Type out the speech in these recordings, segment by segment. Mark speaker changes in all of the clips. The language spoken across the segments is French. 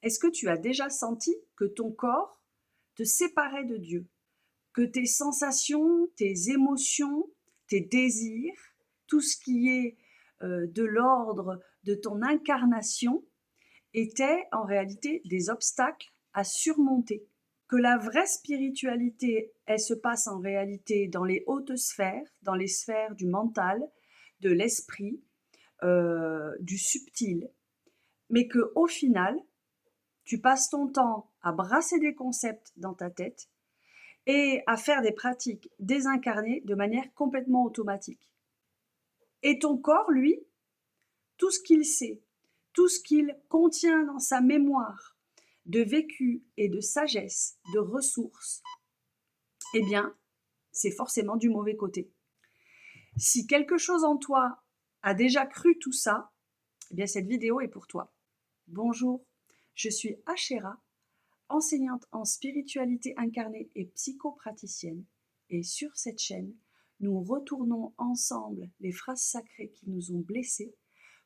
Speaker 1: Est-ce que tu as déjà senti que ton corps te séparait de Dieu? Que tes sensations, tes émotions, tes désirs, tout ce qui est de l'ordre de ton incarnation étaient en réalité des obstacles à surmonter? Que la vraie spiritualité, elle se passe en réalité dans les hautes sphères, dans les sphères du mental, de l'esprit, du subtil, mais que au final, tu passes ton temps à brasser des concepts dans ta tête et à faire des pratiques désincarnées de manière complètement automatique. Et ton corps, lui, tout ce qu'il sait, tout ce qu'il contient dans sa mémoire de vécu et de sagesse, de ressources, eh bien, c'est forcément du mauvais côté. Si quelque chose en toi a déjà cru tout ça, eh bien, cette vidéo est pour toi. Bonjour, je suis Achéra, enseignante en spiritualité incarnée et psychopraticienne. Et sur cette chaîne, nous retournons ensemble les phrases sacrées qui nous ont blessés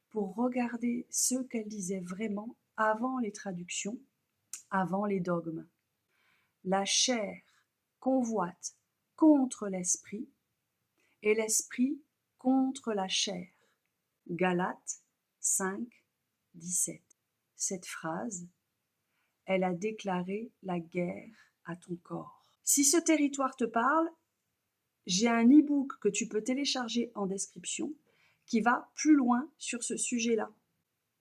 Speaker 1: pour regarder ce qu'elles disaient vraiment avant les traductions, avant les dogmes. La chair convoite contre l'esprit et l'esprit contre la chair. Galates 5, 17. Cette phrase, elle a déclaré la guerre à ton corps. Si ce territoire te parle, j'ai un e-book que tu peux télécharger en description qui va plus loin sur ce sujet-là.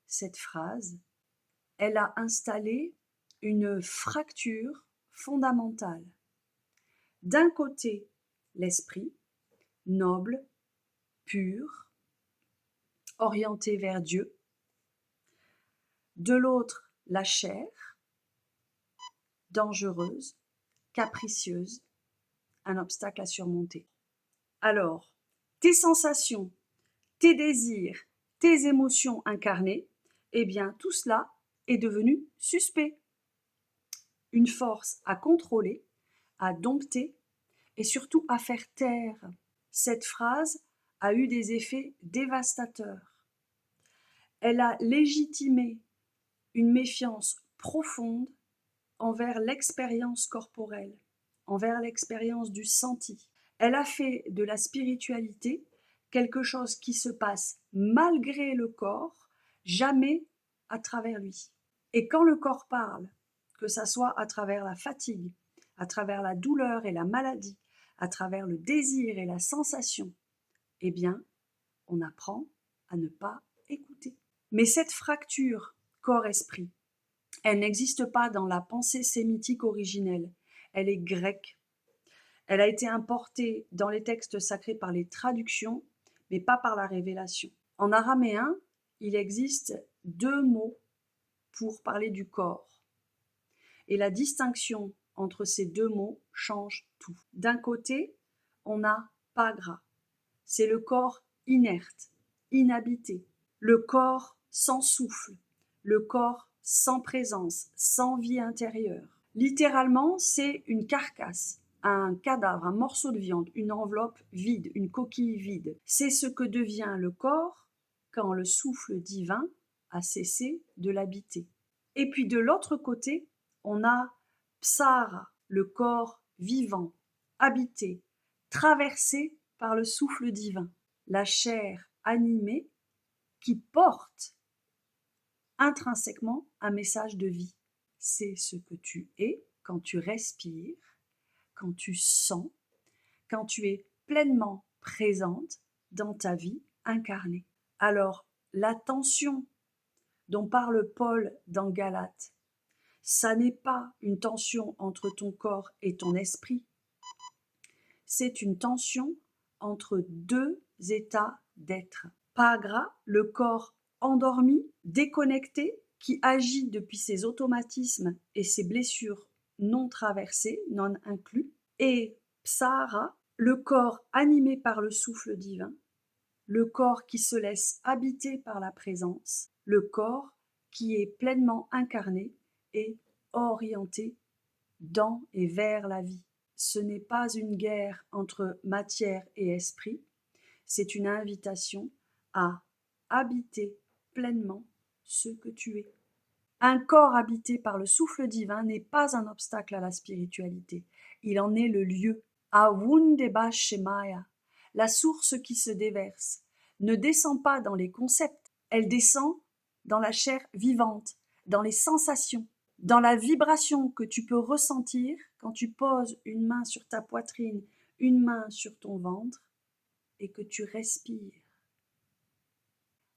Speaker 1: Cette phrase, elle a installé une fracture fondamentale. D'un côté, l'esprit, noble, pur, orienté vers Dieu. De l'autre, la chair, dangereuse, capricieuse, un obstacle à surmonter. Alors, tes sensations, tes désirs, tes émotions incarnées, eh bien tout cela est devenu suspect. Une force à contrôler, à dompter et surtout à faire taire. Cette phrase a eu des effets dévastateurs. Elle a légitimé une méfiance profonde envers l'expérience corporelle, envers l'expérience du senti. Elle a fait de la spiritualité quelque chose qui se passe malgré le corps, jamais à travers lui. Et quand le corps parle, que ça soit à travers la fatigue, à travers la douleur et la maladie, à travers le désir et la sensation, eh bien, on apprend à ne pas écouter. Mais cette fracture corps-esprit, elle n'existe pas dans la pensée sémitique originelle. Elle est grecque. Elle a été importée dans les textes sacrés par les traductions, mais pas par la révélation. En araméen, il existe 2 mots pour parler du corps. Et la distinction entre ces 2 mots change tout. D'un côté, on a pagra. C'est le corps inerte, inhabité, le corps sans souffle, le corps sans présence, sans vie intérieure. Littéralement, c'est une carcasse, un cadavre, un morceau de viande, une enveloppe vide, une coquille vide. C'est ce que devient le corps quand le souffle divin a cessé de l'habiter. Et puis de l'autre côté, on a Psara, le corps vivant, habité, traversé par le souffle divin, la chair animée qui porte intrinsèquement un message de vie. C'est ce que tu es quand tu respires, quand tu sens, quand tu es pleinement présente dans ta vie incarnée. Alors, la tension dont parle Paul dans Galates, ça n'est pas une tension entre ton corps et ton esprit, c'est une tension entre 2 états d'être. Pagra, le corps endormi, déconnecté, qui agit depuis ses automatismes et ses blessures non traversées, non inclus, et Psara, le corps animé par le souffle divin, le corps qui se laisse habiter par la présence, le corps qui est pleinement incarné et orienté dans et vers la vie. Ce n'est pas une guerre entre matière et esprit, c'est une invitation à habiter pleinement ce que tu es. Un corps habité par le souffle divin n'est pas un obstacle à la spiritualité. Il en est le lieu. Awundeba Shemaya, la source qui se déverse, ne descend pas dans les concepts, elle descend dans la chair vivante, dans les sensations, dans la vibration que tu peux ressentir quand tu poses une main sur ta poitrine, une main sur ton ventre et que tu respires.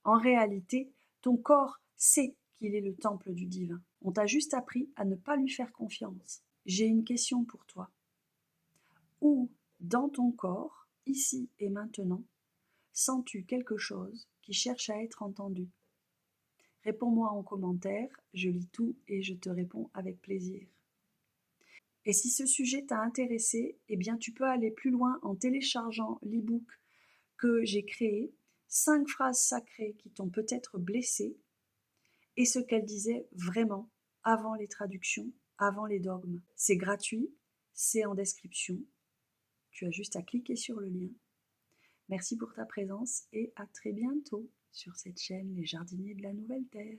Speaker 1: En réalité, ton corps sait qu'il est le temple du divin. On t'a juste appris à ne pas lui faire confiance. J'ai une question pour toi. Où, dans ton corps, ici et maintenant, sens-tu quelque chose qui cherche à être entendu? Réponds-moi en commentaire, je lis tout et je te réponds avec plaisir. Et si ce sujet t'a intéressé, eh bien tu peux aller plus loin en téléchargeant l'e-book que j'ai créé, 5 phrases sacrées qui t'ont peut-être blessé, et ce qu'elles disaient vraiment avant les traductions, avant les dogmes. C'est gratuit, c'est en description. Tu as juste à cliquer sur le lien. Merci pour ta présence et à très bientôt sur cette chaîne Les Jardiniers de la Nouvelle Terre.